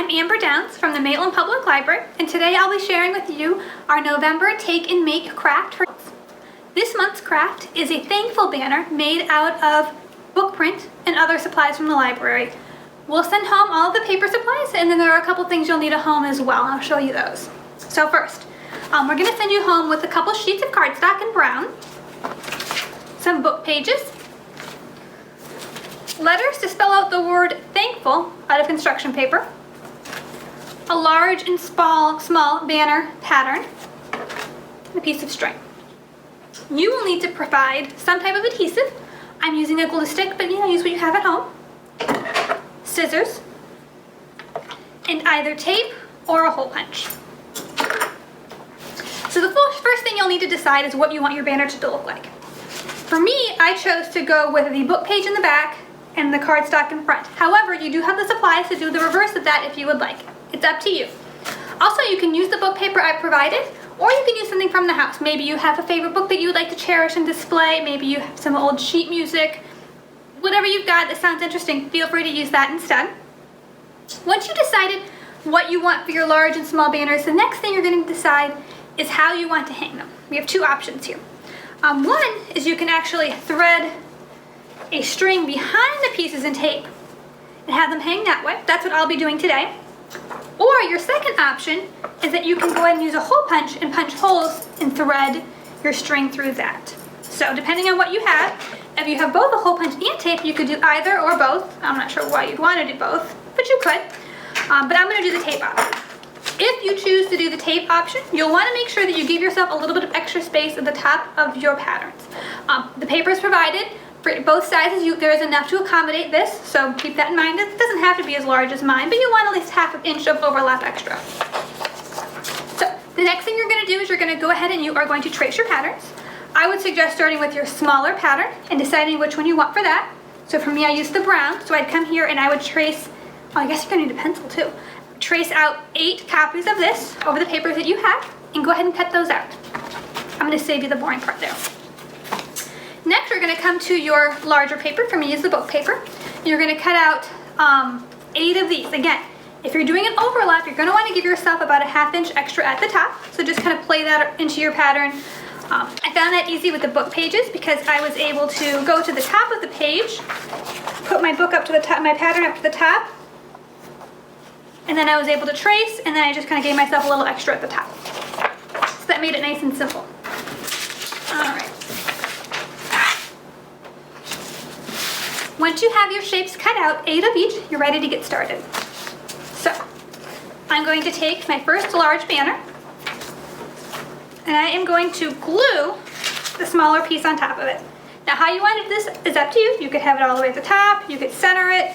I'm Amber Downs from the Maitland Public Library, and today I'll be sharing with you our November Take and Make craft. This month's craft is a thankful banner made out of book print and other supplies from the library. We'll send home all of the paper supplies, and then there are a couple things you'll need at home as well, and I'll show you those. So first, we're going to send you home with a couple sheets of cardstock in brown, some book pages, letters to spell out the word thankful out of construction paper, a large and small banner pattern, and a piece of string. You will need to provide some type of adhesive. I'm using a glue stick, but use what you have at home. Scissors, and either tape or a hole punch. So the first thing you'll need to decide is what you want your banner to look like. For me, I chose to go with the book page in the back and the cardstock in front. However, you do have the supplies to do the reverse of that if you would like. It's up to you. Also, you can use the book paper I provided, or you can use something from the house. Maybe you have a favorite book that you would like to cherish and display. Maybe you have some old sheet music. Whatever you've got that sounds interesting, feel free to use that instead. Once you decided what you want for your large and small banners, the next thing you're going to decide is how you want to hang them. We have two options here. One is you can actually thread a string behind the pieces in tape and have them hang that way. That's what I'll be doing today. Or your second option is that you can go ahead and use a hole punch and punch holes and thread your string through that. So depending on what you have, if you have both a hole punch and tape, you could do either or both. I'm not sure why you'd want to do both, but you could. But I'm going to do the tape option. If you choose to do the tape option, you'll want to make sure that you give yourself a little bit of extra space at the top of your patterns. The paper is provided for both sizes. There is enough to accommodate this, so keep that in mind. It doesn't have to be as large as mine, but you want at least half an inch of overlap extra. So the next thing you're going to do is you're going to go ahead and you are going to trace your patterns. I would suggest starting with your smaller pattern and deciding which one you want for that. So for me, I used the brown, so I'd come here and I would trace, I guess you're going to need a pencil too. Trace out 8 copies of this over the papers that you have and go ahead and cut those out. I'm going to save you the boring part there. Next, we're going to come to your larger paper. For me, is the book paper. And you're going to cut out 8 of these. Again, if you're doing an overlap, you're going to want to give yourself about a ½ inch extra at the top. So just kind of play that into your pattern. I found that easy with the book pages because I was able to go to the top of the page, put my book up to the top, my pattern up to the top, and then I was able to trace, and then I just kind of gave myself a little extra at the top. So that made it nice and simple. All right. Once you have your shapes cut out, 8 of each, you're ready to get started. So I'm going to take my first large banner, and I am going to glue the smaller piece on top of it. Now how you wanted this is up to you. You could have it all the way at the top, you could center it,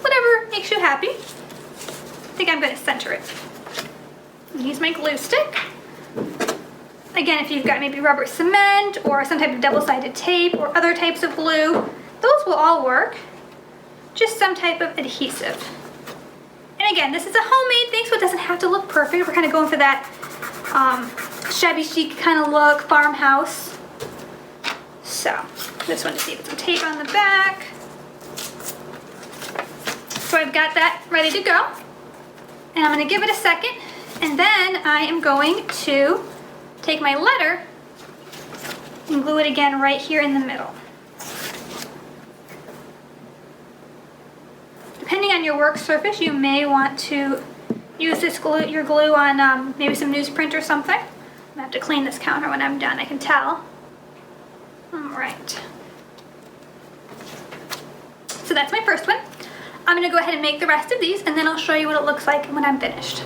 whatever makes you happy. I think I'm going to center it. Use my glue stick. Again, if you've got maybe rubber cement or some type of double-sided tape or other types of glue, those will all work. Just some type of adhesive. And again, this is a homemade thing, so it doesn't have to look perfect. We're kind of going for that shabby chic kind of look, farmhouse. So, this one to see some tape on the back. So I've got that ready to go. And I'm going to give it a second, and then I am going to take my letter and glue it again right here in the middle. Depending on your work surface, you may want to use this glue, your glue on maybe some newsprint or something. I'm going to have to clean this counter when I'm done, I can tell. All right. So that's my first one. I'm going to go ahead and make the rest of these, and then I'll show you what it looks like when I'm finished.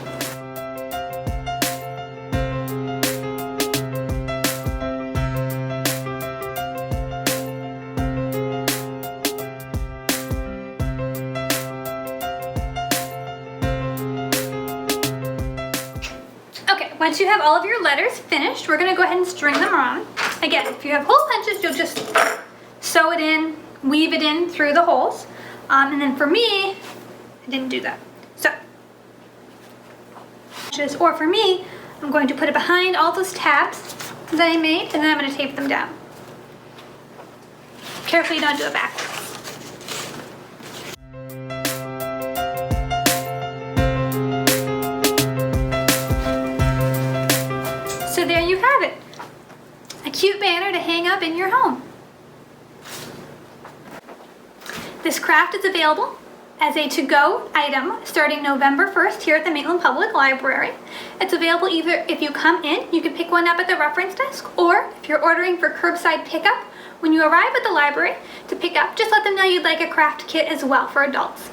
Okay, once you have all of your letters finished, we're going to go ahead and string them on. Again, if you have hole punches, you'll just sew it in, weave it in through the holes. And then for me, I didn't do that. So, or for me, I'm going to put it behind all those tabs that I made, and then I'm going to tape them down. Carefully, don't do it backwards. you have it. A cute banner to hang up in your home. This craft is available as a to-go item starting November 1st here at the Maitland Public Library. It's available either if you come in, you can pick one up at the reference desk, or if you're ordering for curbside pickup, when you arrive at the library to pick up, just let them know you'd like a craft kit as well for adults.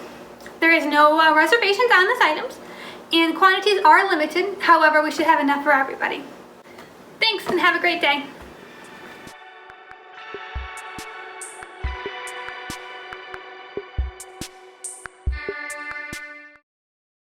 There is no reservations on this items, and quantities are limited. However, we should have enough for everybody. Thanks and have a great day.